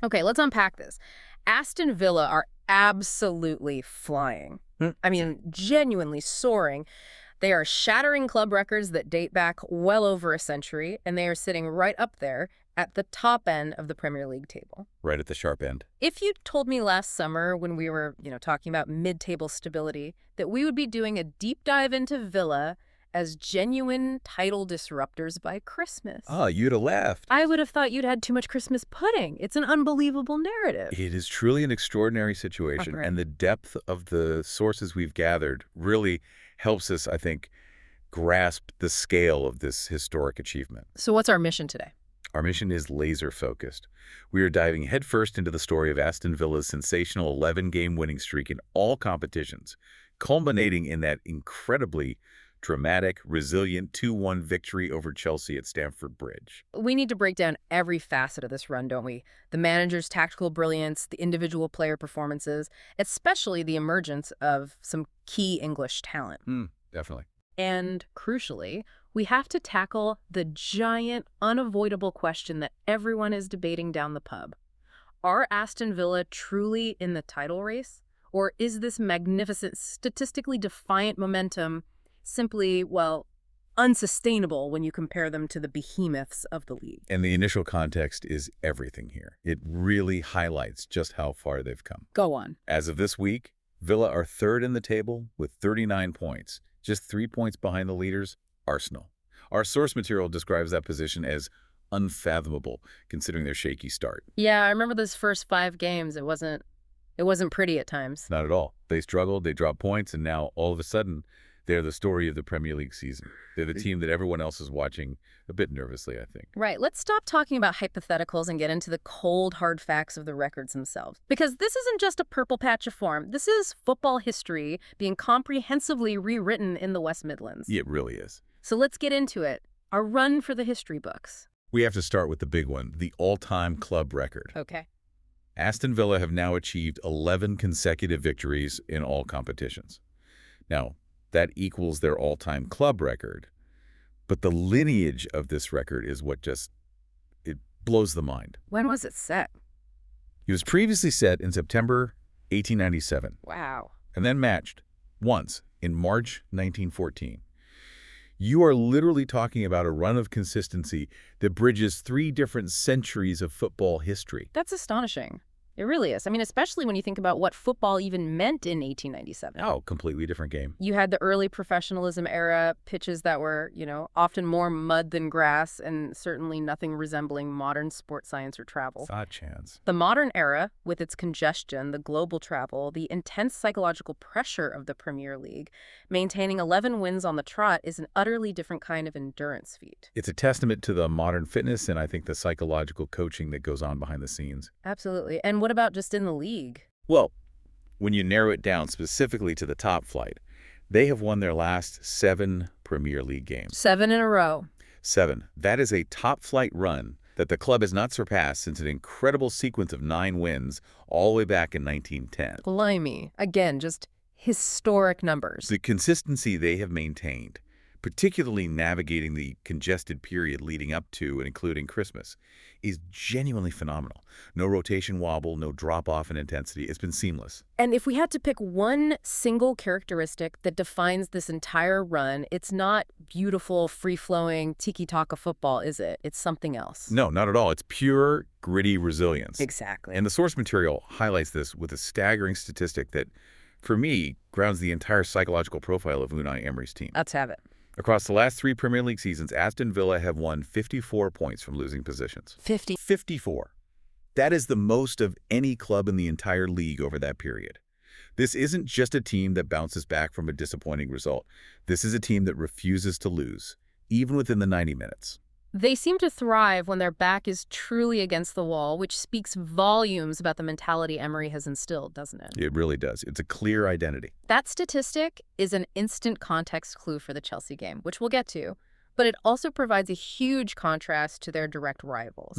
Okay, let's unpack this. Aston Villa are absolutely flying. I mean, genuinely soaring. They are shattering club records that date back well over a century, and they are sitting right up there at the top end of the Premier League table. Right at the sharp end. If you told me last summer when we were, talking about mid-table stability, that we would be doing a deep dive into Villa as genuine title disruptors by Christmas, Ah, you'd have laughed. I would have thought you'd had too much Christmas pudding. It's an unbelievable narrative. It is truly an extraordinary situation, Right. and the depth of the sources we've gathered really helps us, I think, grasp the scale of this historic achievement. So what's our mission today? Our mission is laser-focused. We are diving headfirst into the story of Aston Villa's sensational 11-game winning streak in all competitions, culminating in that incredibly dramatic, resilient 2-1 victory over Chelsea at Stamford Bridge. We need to break down every facet of this run, don't we? The manager's tactical brilliance, the individual player performances, especially the emergence of some key English talent. Definitely. And crucially, we have to tackle the giant, unavoidable question that everyone is debating down the pub. Are Aston Villa truly in the title race? Or is this magnificent, statistically defiant momentum simply, well, unsustainable when you compare them to the behemoths of the league? And the initial context is everything here. It really highlights just how far they've come. Go on. As of this week, Villa are third in the table with 39 points, just 3 points behind the leaders, Arsenal. Our source material describes that position as unfathomable, considering their shaky start. Yeah, I remember those first 5 games. It wasn't pretty at times. Not at all. They struggled, they dropped points, and now, all of a sudden, they're the story of the Premier League season. They're the team that everyone else is watching a bit nervously, I think. Right. Let's stop talking about hypotheticals and get into the cold, hard facts of the records themselves. Because this isn't just a purple patch of form. This is football history being comprehensively rewritten in the West Midlands. It really is. So let's get into it. Our run for the history books. We have to start with the big one, the all-time club record. Okay. Aston Villa have now achieved 11 consecutive victories in all competitions. Now, that equals their all-time club record, but the lineage of this record is what it blows the mind. When was it set? It was previously set in September 1897, Wow. and then matched once in March 1914. You are literally talking about a run of consistency that bridges 3 different centuries of football history. That's astonishing. It really is. I mean, especially when you think about what football even meant in 1897. Oh, completely different game. You had the early professionalism era, pitches that were, often more mud than grass, and certainly nothing resembling modern sports science or travel. Thought chance. The modern era, with its congestion, the global travel, the intense psychological pressure of the Premier League, maintaining 11 wins on the trot is an utterly different kind of endurance feat. It's a testament to the modern fitness and I think the psychological coaching that goes on behind the scenes. Absolutely. And what about just in the league? Well, when you narrow it down specifically to the top flight, they have won their last 7 Premier League games. 7 in a row. 7. That is a top flight run that the club has not surpassed since an incredible sequence of 9 wins all the way back in 1910. Blimey. Again, just historic numbers. The consistency they have maintained, particularly navigating the congested period leading up to and including Christmas, is genuinely phenomenal. No rotation wobble, no drop-off in intensity. It's been seamless. And if we had to pick one single characteristic that defines this entire run, it's not beautiful, free-flowing, tiki-taka football, is it? It's something else. No, not at all. It's pure, gritty resilience. Exactly. And the source material highlights this with a staggering statistic that, for me, grounds the entire psychological profile of Unai Emery's team. Let's have it. Across the last 3 Premier League seasons, Aston Villa have won 54 points from losing positions. 54. That is the most of any club in the entire league over that period. This isn't just a team that bounces back from a disappointing result. This is a team that refuses to lose, even within the 90 minutes. They seem to thrive when their back is truly against the wall, which speaks volumes about the mentality Emery has instilled, doesn't it? It really does. It's a clear identity. That statistic is an instant context clue for the Chelsea game, which we'll get to, but it also provides a huge contrast to their direct rivals.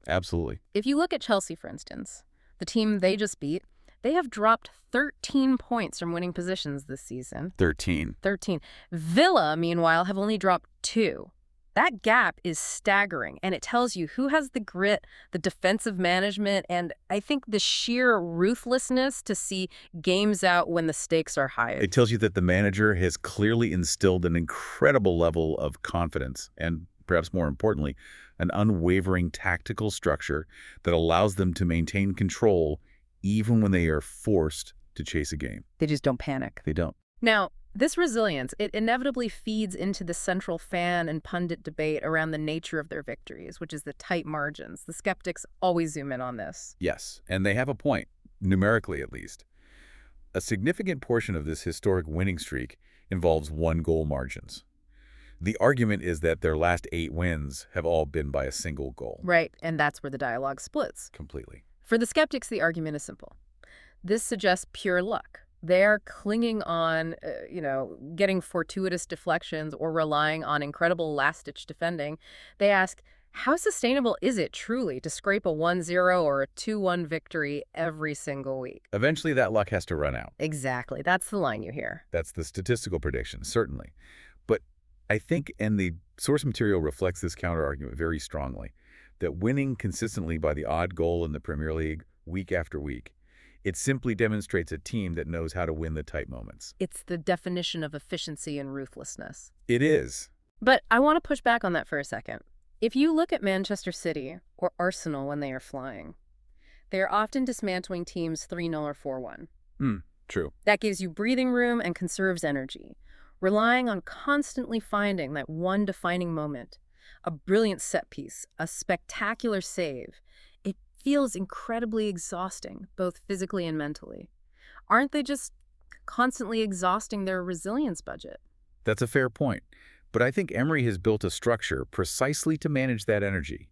Absolutely. If you look at Chelsea, for instance, the team they just beat, they have dropped 13 points from winning positions this season. 13. 13. Villa, meanwhile, have only dropped 2. That gap is staggering, and it tells you who has the grit, the defensive management, and I think the sheer ruthlessness to see games out when the stakes are high. It tells you that the manager has clearly instilled an incredible level of confidence and, perhaps more importantly, an unwavering tactical structure that allows them to maintain control even when they are forced to chase a game. They just don't panic. They don't. Now, this resilience, it inevitably feeds into the central fan and pundit debate around the nature of their victories, which is the tight margins. The skeptics always zoom in on this. Yes, and they have a point, numerically at least. A significant portion of this historic winning streak involves one-goal margins. The argument is that their last 8 wins have all been by a single goal. Right, and that's where the dialogue splits. Completely. For the skeptics, the argument is simple. This suggests pure luck. They're clinging on, getting fortuitous deflections or relying on incredible last-ditch defending. They ask, how sustainable is it truly to scrape a 1-0 or a 2-1 victory every single week? Eventually, that luck has to run out. Exactly. That's the line you hear. That's the statistical prediction, certainly. But I think, and the source material reflects this counter-argument very strongly, that winning consistently by the odd goal in the Premier League week after week, it simply demonstrates a team that knows how to win the tight moments. It's the definition of efficiency and ruthlessness. It is. But I want to push back on that for a second. If you look at Manchester City or Arsenal when they are flying, they are often dismantling teams 3-0 or 4-1. True. That gives you breathing room and conserves energy, relying on constantly finding that one defining moment, a brilliant set piece, a spectacular save. It feels incredibly exhausting, both physically and mentally. Aren't they just constantly exhausting their resilience budget? That's a fair point. But I think Emery has built a structure precisely to manage that energy.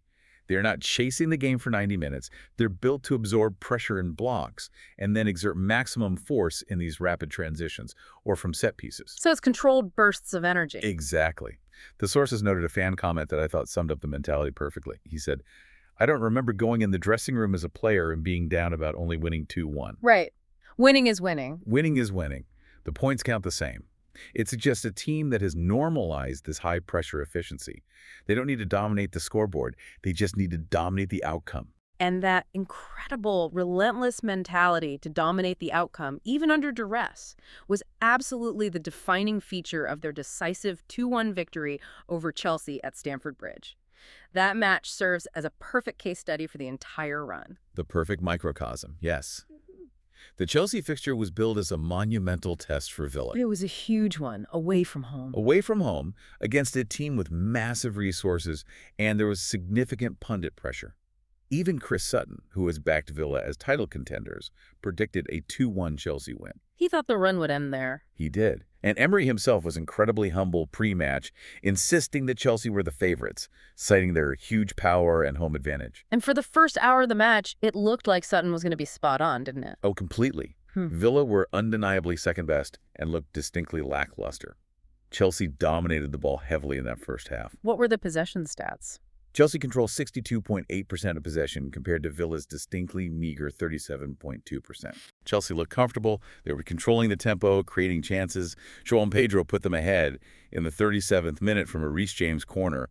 They're not chasing the game for 90 minutes. They're built to absorb pressure in blocks and then exert maximum force in these rapid transitions or from set pieces. So it's controlled bursts of energy. Exactly. The sources noted a fan comment that I thought summed up the mentality perfectly. He said, I don't remember going in the dressing room as a player and being down about only winning 2-1. Right. Winning is winning. Winning is winning. The points count the same. It suggests a team that has normalized this high-pressure efficiency. They don't need to dominate the scoreboard. They just need to dominate the outcome. And that incredible, relentless mentality to dominate the outcome, even under duress, was absolutely the defining feature of their decisive 2-1 victory over Chelsea at Stamford Bridge. That match serves as a perfect case study for the entire run. The perfect microcosm, yes. The Chelsea fixture was billed as a monumental test for Villa. It was a huge one, away from home. Away from home, against a team with massive resources, and there was significant pundit pressure. Even Chris Sutton, who has backed Villa as title contenders, predicted a 2-1 Chelsea win. He thought the run would end there. He did. And Emery himself was incredibly humble pre-match, insisting that Chelsea were the favorites, citing their huge power and home advantage. And for the first hour of the match, it looked like Sutton was going to be spot on, didn't it? Oh, completely. Villa were undeniably second best and looked distinctly lackluster. Chelsea dominated the ball heavily in that first half. What were the possession stats? Chelsea controlled 62.8% of possession compared to Villa's distinctly meager 37.2%. Chelsea looked comfortable. They were controlling the tempo, creating chances. João Pedro put them ahead in the 37th minute from a Reece James corner.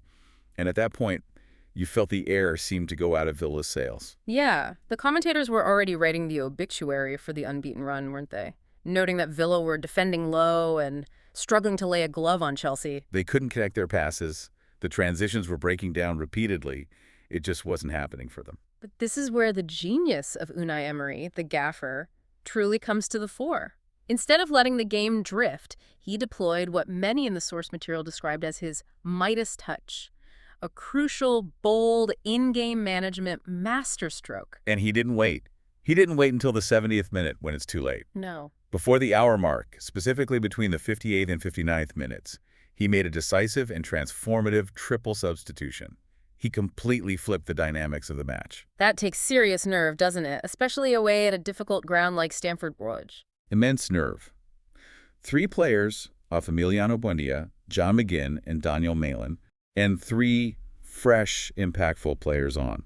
And at that point, you felt the air seemed to go out of Villa's sails. Yeah, the commentators were already writing the obituary for the unbeaten run, weren't they? Noting that Villa were defending low and struggling to lay a glove on Chelsea. They couldn't connect their passes. The transitions were breaking down repeatedly. It just wasn't happening for them. But this is where the genius of Unai Emery, the gaffer, truly comes to the fore. Instead of letting the game drift, he deployed what many in the source material described as his Midas Touch, a crucial, bold, in-game management masterstroke. And he didn't wait. He didn't wait until the 70th minute when it's too late. No. Before the hour mark, specifically between the 58th and 59th minutes, he made a decisive and transformative triple substitution. He completely flipped the dynamics of the match. That takes serious nerve, doesn't it? Especially away at a difficult ground like Stamford Bridge. Immense nerve. 3 players off Emiliano Buendia, John McGinn, and Daniel Malin, and 3 fresh, impactful players on.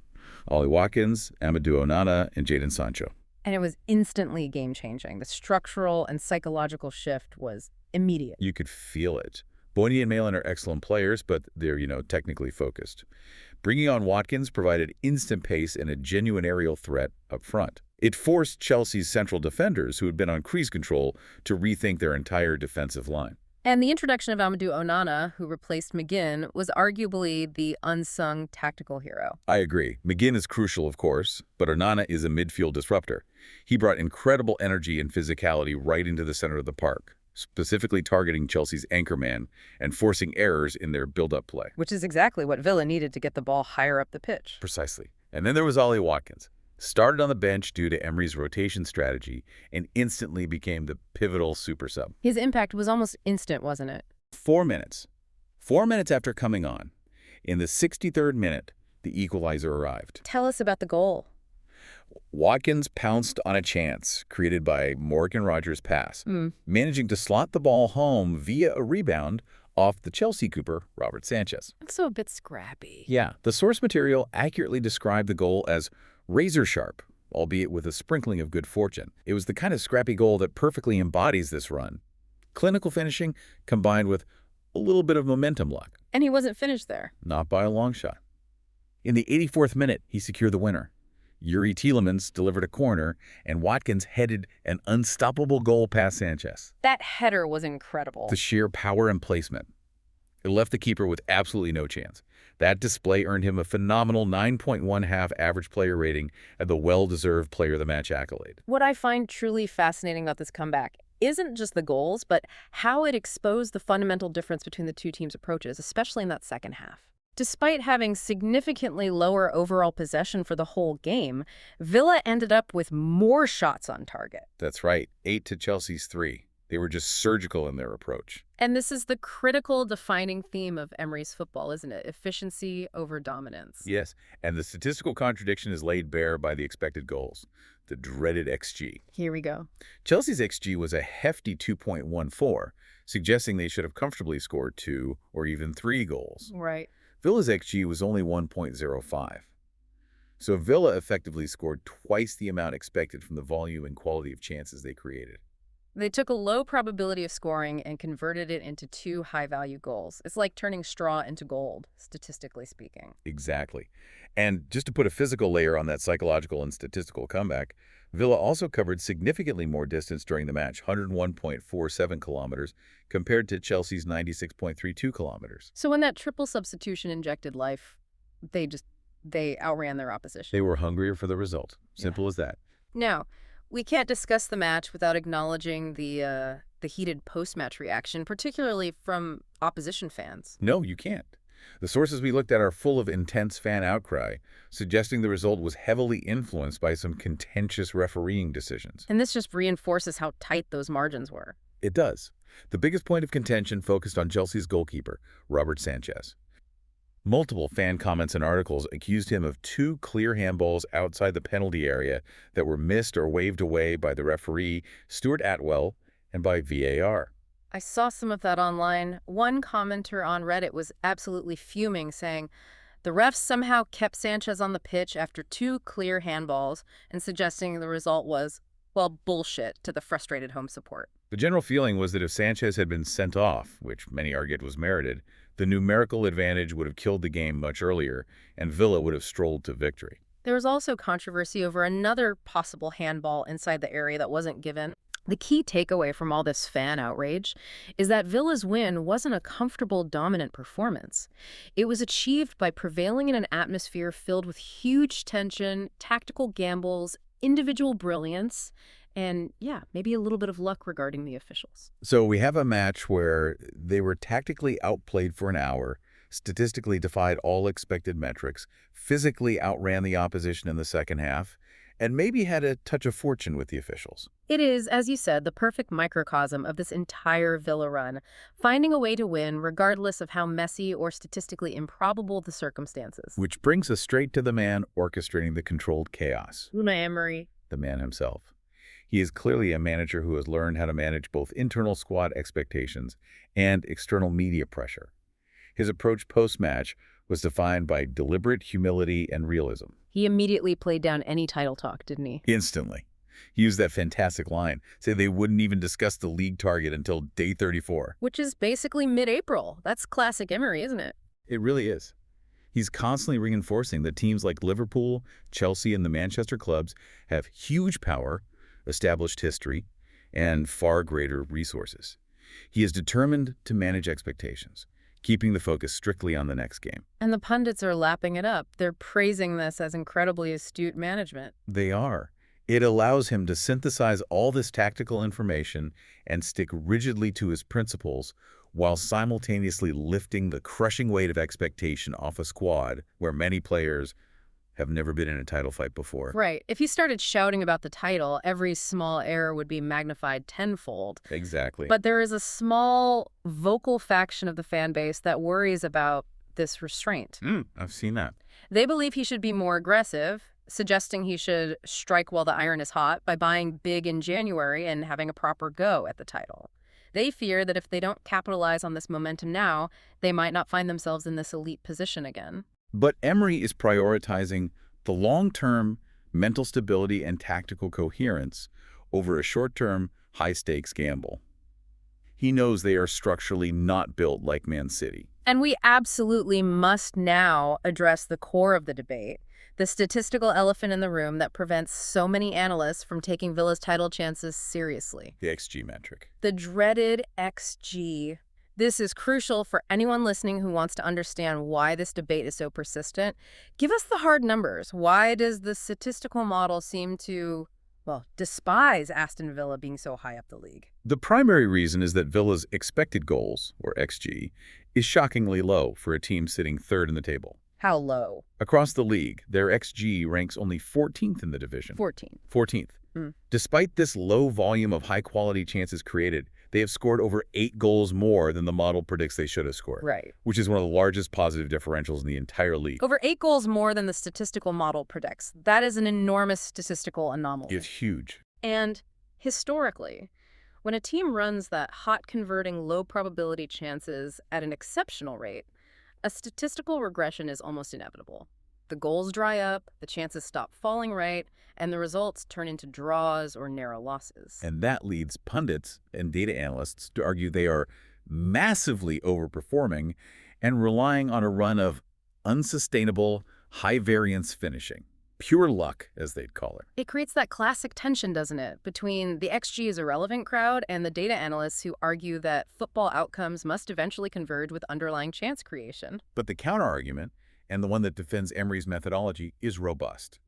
Ollie Watkins, Amadou Onana, and Jadon Sancho. And it was instantly game-changing. The structural and psychological shift was immediate. You could feel it. Boynton and Malin are excellent players, but they're, technically focused. Bringing on Watkins provided instant pace and a genuine aerial threat up front. It forced Chelsea's central defenders, who had been on crease control, to rethink their entire defensive line. And the introduction of Amadou Onana, who replaced McGinn, was arguably the unsung tactical hero. I agree. McGinn is crucial, of course, but Onana is a midfield disruptor. He brought incredible energy and physicality right into the center of the park, specifically targeting Chelsea's anchorman and forcing errors in their build-up play. Which is exactly what Villa needed to get the ball higher up the pitch. Precisely. And then there was Ollie Watkins. Started on the bench due to Emery's rotation strategy and instantly became the pivotal super sub. His impact was almost instant, wasn't it? 4 minutes. 4 minutes after coming on, in the 63rd minute, the equalizer arrived. Tell us about the goal. Watkins pounced on a chance created by Morgan Rogers' pass, managing to slot the ball home via a rebound off the Chelsea Cooper, Robert Sanchez. That's so a bit scrappy. Yeah, the source material accurately described the goal as razor sharp, albeit with a sprinkling of good fortune. It was the kind of scrappy goal that perfectly embodies this run. Clinical finishing combined with a little bit of momentum luck. And he wasn't finished there. Not by a long shot. In the 84th minute, he secured the winner. Yuri Tielemans delivered a corner, and Watkins headed an unstoppable goal past Sanchez. That header was incredible. The sheer power and placement. It left the keeper with absolutely no chance. That display earned him a phenomenal 9.1 average player rating and the well-deserved player of the match accolade. What I find truly fascinating about this comeback isn't just the goals, but how it exposed the fundamental difference between the two teams' approaches, especially in that second half. Despite having significantly lower overall possession for the whole game, Villa ended up with more shots on target. That's right, 8 to Chelsea's 3. They were just surgical in their approach. And this is the critical defining theme of Emery's football, isn't it? Efficiency over dominance. Yes, and the statistical contradiction is laid bare by the expected goals, the dreaded XG. Here we go. Chelsea's XG was a hefty 2.14, suggesting they should have comfortably scored 2 or even 3 goals. Right. Villa's XG was only 1.05. So Villa effectively scored twice the amount expected from the volume and quality of chances they created. They took a low probability of scoring and converted it into 2 high-value goals. It's like turning straw into gold, statistically speaking. Exactly. And just to put a physical layer on that psychological and statistical comeback, Villa also covered significantly more distance during the match, 101.47 kilometers, compared to Chelsea's 96.32 kilometers. So when that triple substitution injected life, they outran their opposition. They were hungrier for the result. Simple as that. Now, we can't discuss the match without acknowledging the heated post-match reaction, particularly from opposition fans. No, you can't. The sources we looked at are full of intense fan outcry, suggesting the result was heavily influenced by some contentious refereeing decisions. And this just reinforces how tight those margins were. It does. The biggest point of contention focused on Chelsea's goalkeeper, Robert Sanchez. Multiple fan comments and articles accused him of 2 clear handballs outside the penalty area that were missed or waved away by the referee, Stuart Atwell, and by VAR. I saw some of that online. One commenter on Reddit was absolutely fuming, saying, the refs somehow kept Sanchez on the pitch after 2 clear handballs and suggesting the result was, well, bullshit to the frustrated home support. The general feeling was that if Sanchez had been sent off, which many argued was merited, the numerical advantage would have killed the game much earlier, and Villa would have strolled to victory. There was also controversy over another possible handball inside the area that wasn't given. The key takeaway from all this fan outrage is that Villa's win wasn't a comfortable, dominant performance. It was achieved by prevailing in an atmosphere filled with huge tension, tactical gambles, individual brilliance, and, yeah, maybe a little bit of luck regarding the officials. So we have a match where they were tactically outplayed for an hour, statistically defied all expected metrics, physically outran the opposition in the second half, and maybe had a touch of fortune with the officials. It is, as you said, the perfect microcosm of this entire Villa run, finding a way to win regardless of how messy or statistically improbable the circumstances. Which brings us straight to the man orchestrating the controlled chaos. Unai Emery. The man himself. He is clearly a manager who has learned how to manage both internal squad expectations and external media pressure. His approach post-match was defined by deliberate humility and realism. He immediately played down any title talk, didn't he? Instantly. He used that fantastic line, say they wouldn't even discuss the league target until day 34. Which is basically mid-April. That's classic Emery, isn't it? It really is. He's constantly reinforcing that teams like Liverpool, Chelsea, and the Manchester clubs have huge power, established history, and far greater resources. He is determined to manage expectations, keeping the focus strictly on the next game. And the pundits are lapping it up. They're praising this as incredibly astute management. They are. It allows him to synthesize all this tactical information and stick rigidly to his principles while simultaneously lifting the crushing weight of expectation off a squad where many players have never been in a title fight before. Right. If he started shouting about the title, every small error would be magnified tenfold. Exactly. But there is a small vocal faction of the fan base that worries about this restraint. I've seen that. They believe he should be more aggressive, suggesting he should strike while the iron is hot by buying big in January and having a proper go at the title. They fear that if they don't capitalize on this momentum now, they might not find themselves in this elite position again. But Emery is prioritizing the long-term mental stability and tactical coherence over a short-term, high-stakes gamble. He knows they are structurally not built like Man City. And we absolutely must now address the core of the debate, the statistical elephant in the room that prevents so many analysts from taking Villa's title chances seriously. The XG metric. The dreaded XG. This is crucial for anyone listening who wants to understand why this debate is so persistent. Give us the hard numbers. Why does the statistical model seem to, well, despise Aston Villa being so high up the league? The primary reason is that Villa's expected goals, or XG, is shockingly low for a team sitting third in the table. How low? Across the league, their XG ranks only 14th in the division. 14th. Despite this low volume of high-quality chances created, they have scored over 8 goals more than the model predicts they should have scored. Right. Which is one of the largest positive differentials in the entire league. Over 8 goals more than the statistical model predicts. That is an enormous statistical anomaly. It's huge. And historically, when a team runs that hot-converting low-probability chances at an exceptional rate, a statistical regression is almost inevitable. The goals dry up, the chances stop falling right, and the results turn into draws or narrow losses. And that leads pundits and data analysts to argue they are massively overperforming and relying on a run of unsustainable, high-variance finishing. Pure luck, as they'd call it. It creates that classic tension, doesn't it, between the XG is irrelevant crowd and the data analysts who argue that football outcomes must eventually converge with underlying chance creation. But the counter-argument, and the one that defends Emery's methodology, is robust,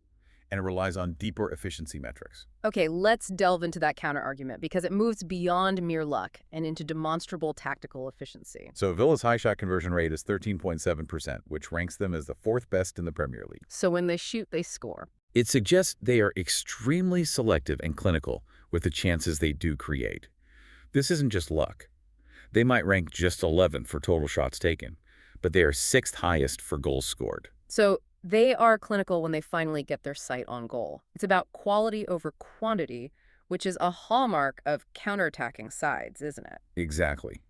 and it relies on deeper efficiency metrics. Okay, let's delve into that counter-argument because it moves beyond mere luck and into demonstrable tactical efficiency. So Villa's high shot conversion rate is 13.7%, which ranks them as the 4th best in the Premier League. So when they shoot, they score. It suggests they are extremely selective and clinical with the chances they do create. This isn't just luck. They might rank just 11th for total shots taken, but they are 6th highest for goals scored. So they are clinical when they finally get their sight on goal. It's about quality over quantity, which is a hallmark of counterattacking sides, isn't it? Exactly.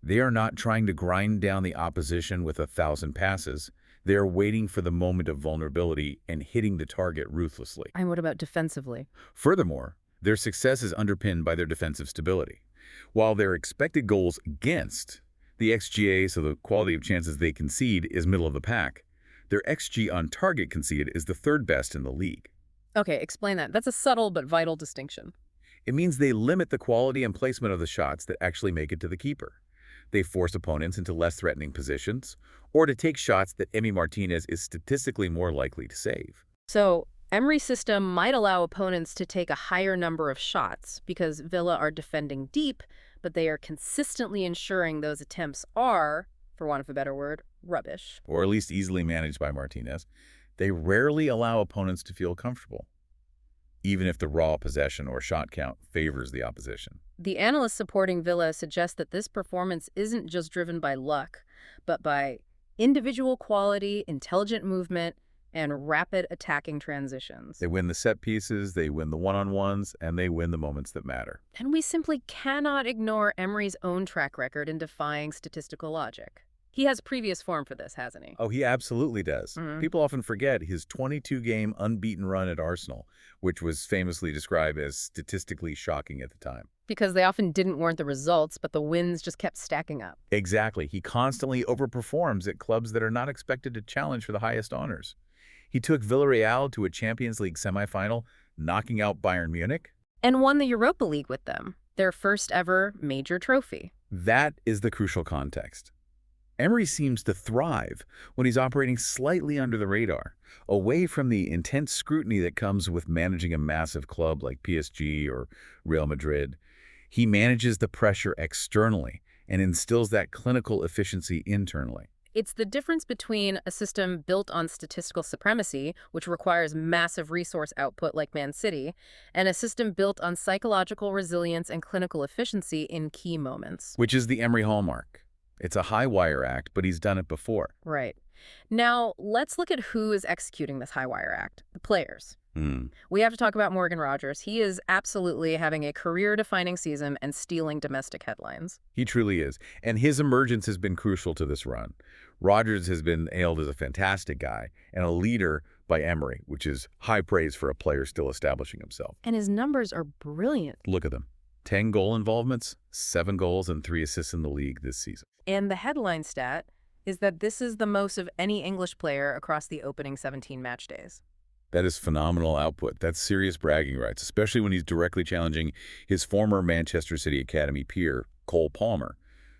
They are not trying to grind down the opposition with 1,000 passes. They are waiting for the moment of vulnerability and hitting the target ruthlessly. And what about defensively? Furthermore, their success is underpinned by their defensive stability. While their expected goals against, the XGA, so the quality of chances they concede, is middle of the pack, their XG on target conceded is the 3rd best in the league. Okay, explain that. That's a subtle but vital distinction. It means they limit the quality and placement of the shots that actually make it to the keeper. They force opponents into less threatening positions, or to take shots that Emi Martinez is statistically more likely to save. So Emery's system might allow opponents to take a higher number of shots because Villa are defending deep, but they are consistently ensuring those attempts are, for want of a better word, rubbish. Or at least easily managed by Martinez. They rarely allow opponents to feel comfortable, even if the raw possession or shot count favors the opposition. The analysts supporting Villa suggest that this performance isn't just driven by luck, but by individual quality, intelligent movement, and rapid attacking transitions. They win the set pieces, they win the one-on-ones, and they win the moments that matter. And we simply cannot ignore Emery's own track record in defying statistical logic. He has previous form for this, hasn't he? Oh, he absolutely does. Mhm. People often forget his 22-game unbeaten run at Arsenal, which was famously described as statistically shocking at the time. Because they often didn't warrant the results, but the wins just kept stacking up. Exactly. He constantly overperforms at clubs that are not expected to challenge for the highest honors. He took Villarreal to a Champions League semifinal, knocking out Bayern Munich. And won the Europa League with them, their first ever major trophy. That is the crucial context. Emery seems to thrive when he's operating slightly under the radar, away from the intense scrutiny that comes with managing a massive club like PSG or Real Madrid. He manages the pressure externally and instills that clinical efficiency internally. It's the difference between a system built on statistical supremacy, which requires massive resource output like Man City, and a system built on psychological resilience and clinical efficiency in key moments. Which is the Emery hallmark. It's a high-wire act, but he's done it before. Right. Now, let's look at who is executing this high-wire act, the players. We have to talk about Morgan Rogers. He is absolutely having a career-defining season and stealing domestic headlines. He truly is, and his emergence has been crucial to this run. Rogers has been hailed as a fantastic guy and a leader by Emery, which is high praise for a player still establishing himself. And his numbers are brilliant. Look at them. 10 goal involvements, 7 goals and 3 assists in the league this season. And the headline stat is that this is the most of any English player across the opening 17 match days. That is phenomenal output. That's serious bragging rights, especially when he's directly challenging his former Manchester City Academy peer, Cole Palmer,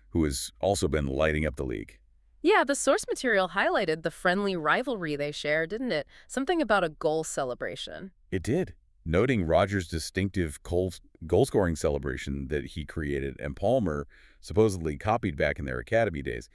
who has also been lighting up the league. Yeah, the source material highlighted the friendly rivalry they share, didn't it? Something about a goal celebration. It did, noting Rogers' distinctive goal-scoring celebration that he created and Palmer supposedly copied back in their academy days.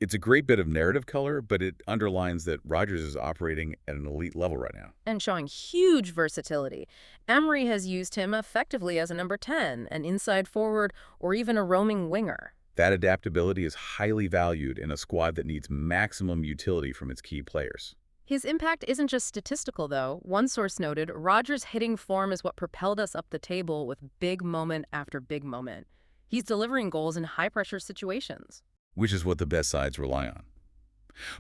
It's a great bit of narrative color, but it underlines that Rogers is operating at an elite level right now. And showing huge versatility. Emery has used him effectively as a number 10, an inside forward, or even a roaming winger. That adaptability is highly valued in a squad that needs maximum utility from its key players. His impact isn't just statistical, though. One source noted, Rogers' hitting form is what propelled us up the table with big moment after big moment. He's delivering goals in high-pressure situations. Which is what the best sides rely on.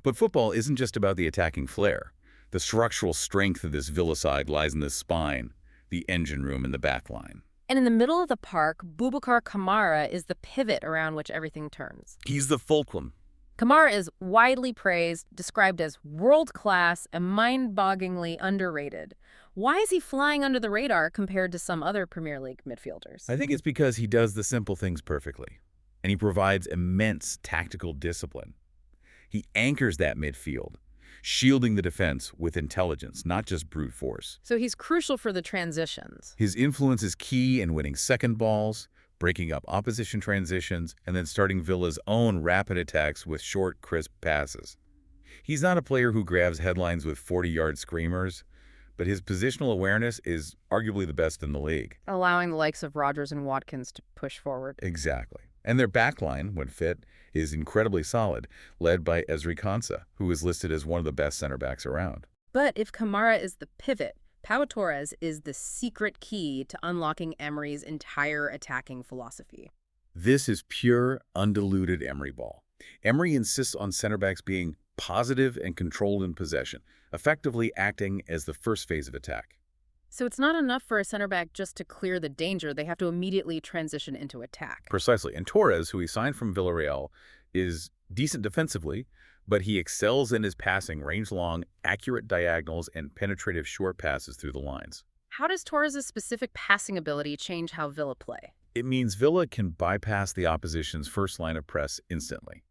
But football isn't just about the attacking flair. The structural strength of this Villa side lies in the spine, the engine room, and the back line. And in the middle of the park, Boubacar Kamara is the pivot around which everything turns. He's the fulcrum. Kamara is widely praised, described as world-class and mind-bogglingly underrated. Why is he flying under the radar compared to some other Premier League midfielders? I think it's because he does the simple things perfectly, and he provides immense tactical discipline. He anchors that midfield, shielding the defense with intelligence, not just brute force. So he's crucial for the transitions. His influence is key in winning second balls, breaking up opposition transitions, and then starting Villa's own rapid attacks with short, crisp passes. He's not a player who grabs headlines with 40-yard screamers, but his positional awareness is arguably the best in the league. Allowing the likes of Rogers and Watkins to push forward. Exactly. And their backline, when fit, is incredibly solid, led by xG-Defying, who is listed as one of the best center backs around. But if Kamara is the pivot, Pau Torres is the secret key to unlocking Emery's entire attacking philosophy. This is pure, undiluted Emery ball. Emery insists on center backs being positive and controlled in possession, effectively acting as the first phase of attack. So it's not enough for a center back just to clear the danger. They have to immediately transition into attack. Precisely. And Torres, who he signed from Villarreal, is decent defensively, but he excels in his passing, range-long, accurate diagonals, and penetrative short passes through the lines. How does Torres' specific passing ability change how Villa play? It means Villa can bypass the opposition's first line of press instantly.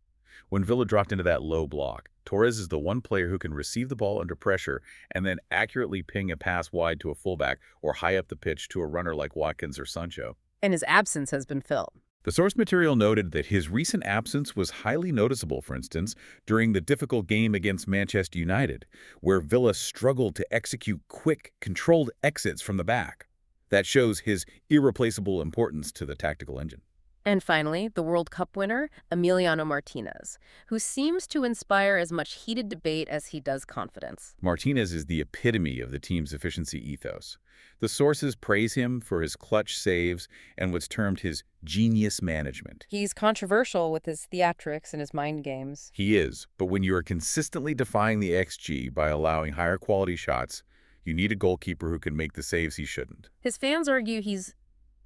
When Villa dropped into that low block, Torres is the one player who can receive the ball under pressure and then accurately ping a pass wide to a fullback or high up the pitch to a runner like Watkins or Sancho. And his absence has been filled. The source material noted that his recent absence was highly noticeable, for instance, during the difficult game against Manchester United, where Villa struggled to execute quick, controlled exits from the back. That shows his irreplaceable importance to the tactical engine. And finally, the World Cup winner, Emiliano Martinez, who seems to inspire as much heated debate as he does confidence. Martinez is the epitome of the team's efficiency ethos. The sources praise him for his clutch saves and what's termed his genius management. He's controversial with his theatrics and his mind games. He is, but when you are consistently defying the XG by allowing higher quality shots, you need a goalkeeper who can make the saves he shouldn't. His fans argue he's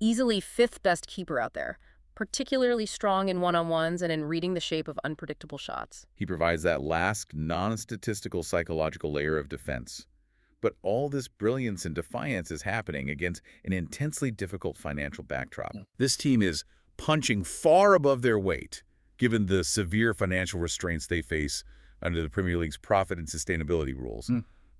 easily fifth best keeper out there, particularly strong in one-on-ones and in reading the shape of unpredictable shots. He provides that last, non-statistical psychological layer of defense. But all this brilliance and defiance is happening against an intensely difficult financial backdrop. This team is punching far above their weight, given the severe financial restraints they face under the Premier League's profit and sustainability rules,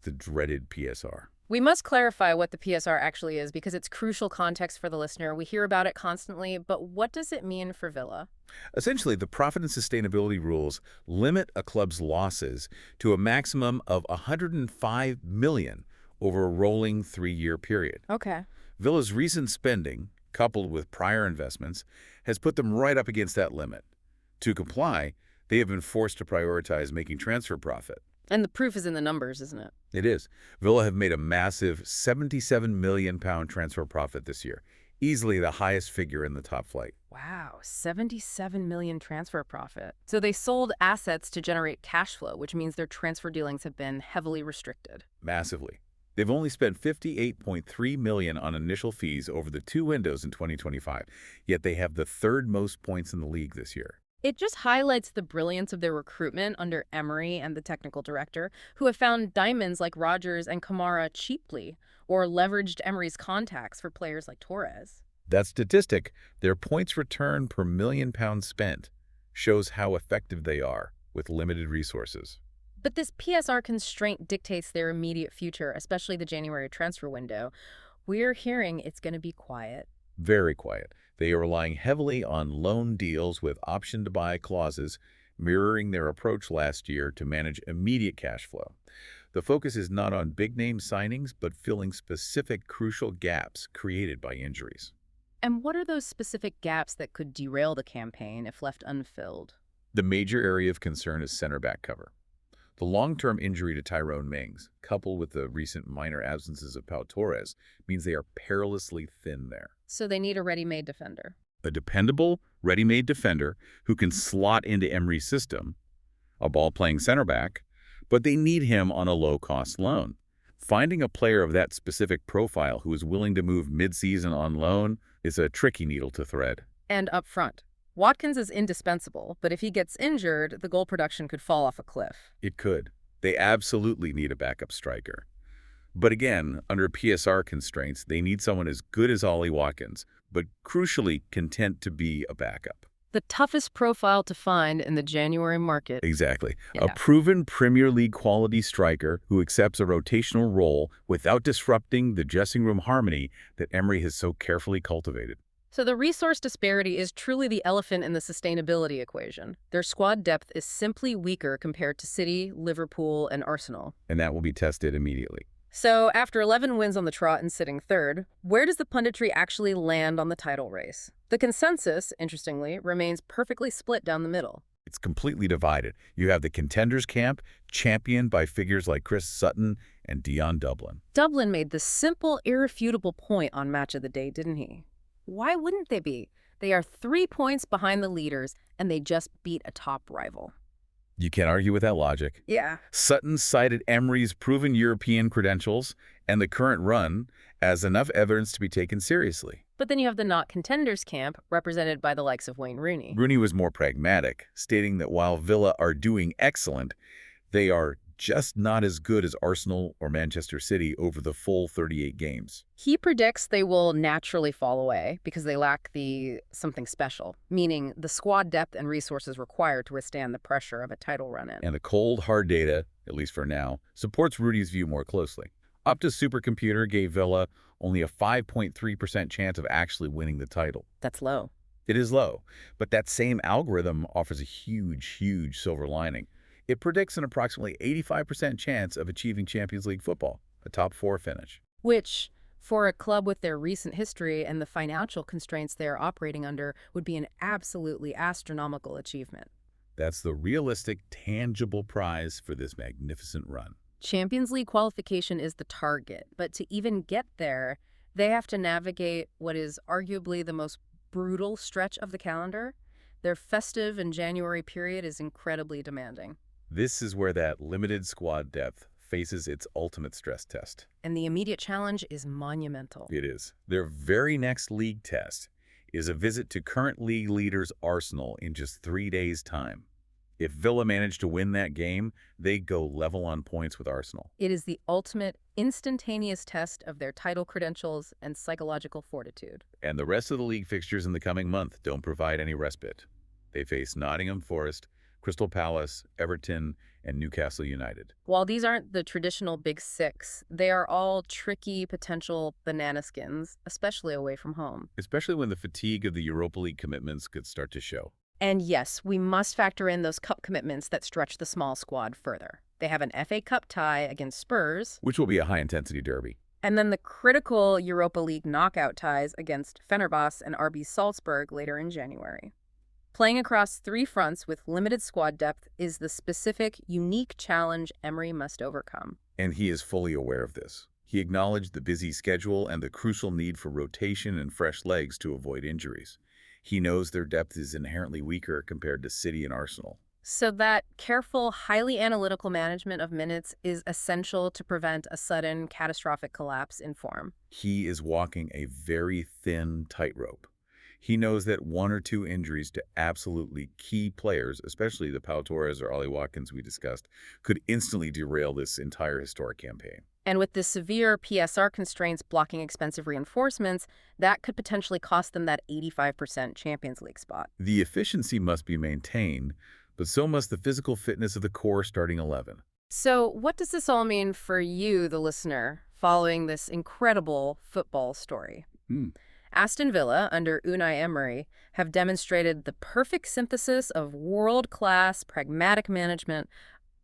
the dreaded PSR. We must clarify what the PSR actually is because it's crucial context for the listener. We hear about it constantly, but what does it mean for Villa? Essentially, the profit and sustainability rules limit a club's losses to a maximum of $105 million over a rolling 3-year period. Okay. Villa's recent spending, coupled with prior investments, has put them right up against that limit. To comply, they have been forced to prioritize making transfer profit. And the proof is in the numbers, isn't it? It is. Villa have made a massive £77 million transfer profit this year, easily the highest figure in the top flight. Wow, 77 million transfer profit. So they sold assets to generate cash flow, which means their transfer dealings have been heavily restricted. Massively. They've only spent $58.3 million on initial fees over the 2 windows in 2025, yet they have the 3rd most points in the league this year. It just highlights the brilliance of their recruitment under Emery and the technical director, who have found diamonds like Rodgers and Kamara cheaply, or leveraged Emery's contacts for players like Torres. That statistic, their points return per £1 million spent, shows how effective they are with limited resources. But this PSR constraint dictates their immediate future, especially the January transfer window. We're hearing it's going to be quiet. Very quiet. They are relying heavily on loan deals with option-to-buy clauses, mirroring their approach last year to manage immediate cash flow. The focus is not on big-name signings, but filling specific crucial gaps created by injuries. And what are those specific gaps that could derail the campaign if left unfilled? The major area of concern is center-back cover. The long-term injury to Tyrone Mings, coupled with the recent minor absences of Pau Torres, means they are perilously thin there. So they need a ready-made defender. A dependable, ready-made defender who can slot into Emery's system, a ball-playing center-back, but they need him on a low-cost loan. Finding a player of that specific profile who is willing to move mid-season on loan is a tricky needle to thread. And up front, Watkins is indispensable, but if he gets injured, the goal production could fall off a cliff. It could. They absolutely need a backup striker. But again, under PSR constraints, they need someone as good as Ollie Watkins, but crucially content to be a backup. The toughest profile to find in the January market. Exactly. Yeah. A proven Premier League quality striker who accepts a rotational role without disrupting the dressing room harmony that Emery has so carefully cultivated. So the resource disparity is truly the elephant in the sustainability equation. Their squad depth is simply weaker compared to City, Liverpool, and Arsenal. And that will be tested immediately. So after 11 wins on the trot and sitting third, where does the punditry actually land on the title race? The consensus, interestingly, remains perfectly split down the middle. It's completely divided. You have the contenders camp, championed by figures like Chris Sutton and Dion Dublin. Dublin made the simple, irrefutable point on Match of the Day, didn't he? Why wouldn't they be? They are 3 points behind the leaders, and they just beat a top rival. You can't argue with that logic. Yeah. Sutton cited Emery's proven European credentials and the current run as enough evidence to be taken seriously. But then you have the not contenders camp, represented by the likes of Wayne Rooney. Rooney was more pragmatic, stating that while Villa are doing excellent, they are just not as good as Arsenal or Manchester City over the full 38 games. He predicts they will naturally fall away because they lack the something special, meaning the squad depth and resources required to withstand the pressure of a title run-in. And the cold, hard data, at least for now, supports Rudy's view more closely. Opta's Supercomputer gave Villa only a 5.3% chance of actually winning the title. That's low. It is low, but that same algorithm offers a huge, huge silver lining. It predicts an approximately 85% chance of achieving Champions League football, a top 4 finish. Which, For a club with their recent history and the financial constraints they are operating under would be an absolutely astronomical achievement. That's the realistic, tangible prize for this magnificent run. Champions League qualification is the target, but to even get there, they have to navigate what is arguably the most brutal stretch of the calendar. Their festive and January period is incredibly demanding. This is where that limited squad depth faces its ultimate stress test. And the immediate challenge is monumental. It is. Their very next league test is a visit to current league leaders Arsenal in just 3 days' time. If Villa manage to win that game, they go level on points with Arsenal. It is the ultimate, instantaneous test of their title credentials and psychological fortitude. And the rest of the league fixtures in the coming month don't provide any respite. They face Nottingham Forest, Crystal Palace, Everton, and Newcastle United. While these aren't the traditional big six, they are all tricky potential banana skins, especially away from home. Especially when the fatigue of the Europa League commitments could start to show. And yes, we must factor in those cup commitments that stretch the small squad further. They have an FA Cup tie against Spurs, Which will be a high-intensity derby. and then the critical Europa League knockout ties against Fenerbahce and RB Salzburg later in January. Playing across 3 fronts with limited squad depth is the specific, unique challenge Emery must overcome. And he is fully aware of this. He acknowledged the busy schedule and the crucial need for rotation and fresh legs to avoid injuries. He knows their depth is inherently weaker compared to City and Arsenal. So that careful, highly analytical management of minutes is essential to prevent a sudden, catastrophic collapse in form. He is walking a very thin tightrope. He knows that 1 or 2 injuries to absolutely key players, especially the Pau Torres or Ollie Watkins we discussed, could instantly derail this entire historic campaign. And with the severe PSR constraints blocking expensive reinforcements, that could potentially cost them that 85% Champions League spot. The efficiency must be maintained, but so must the physical fitness of the core starting 11. So what does this all mean for you, the listener, following this incredible football story? Aston Villa, under Unai Emery, have demonstrated the perfect synthesis of world-class, pragmatic management,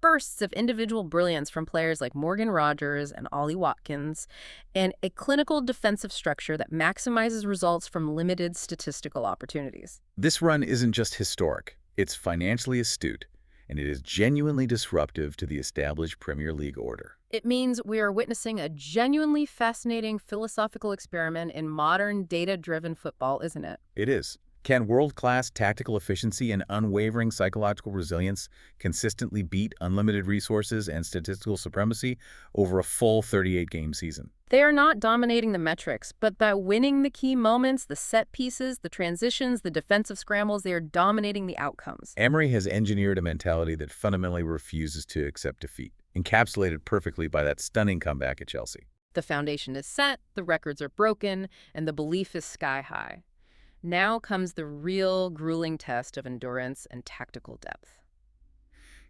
bursts of individual brilliance from players like Morgan Rogers and Ollie Watkins, and a clinical defensive structure that maximizes results from limited statistical opportunities. This run isn't just historic, it's financially astute, and it is genuinely disruptive to the established Premier League order. It means we are witnessing a genuinely fascinating philosophical experiment in modern data-driven football, isn't it? It is. Can world-class tactical efficiency and unwavering psychological resilience consistently beat unlimited resources and statistical supremacy over a full 38-game season? They are not dominating the metrics, but by winning the key moments, the set pieces, the transitions, the defensive scrambles, they are dominating the outcomes. Emery has engineered a mentality that fundamentally refuses to accept defeat, encapsulated perfectly by that stunning comeback at Chelsea. The foundation is set, the records are broken, and the belief is sky high. Now comes the real grueling test of endurance and tactical depth.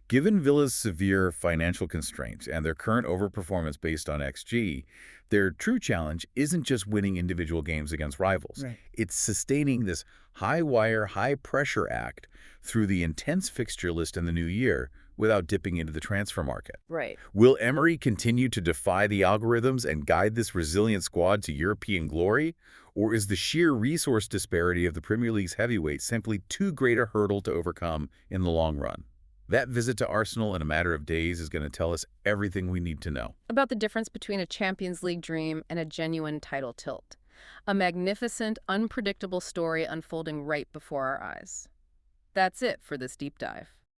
Given Villa's severe financial constraints and their current overperformance based on XG, their true challenge isn't just winning individual games against rivals. Right. It's sustaining this high-wire, high-pressure act through the intense fixture list in the new year without dipping into the transfer market. Right. Will Emery continue to defy the algorithms and guide this resilient squad to European glory? Or is the sheer resource disparity of the Premier League's heavyweights simply too great a hurdle to overcome in the long run? That visit to Arsenal in a matter of days is going to tell us everything we need to know. About the difference between a Champions League dream and a genuine title tilt. A magnificent, unpredictable story unfolding right before our eyes. That's it for this deep dive.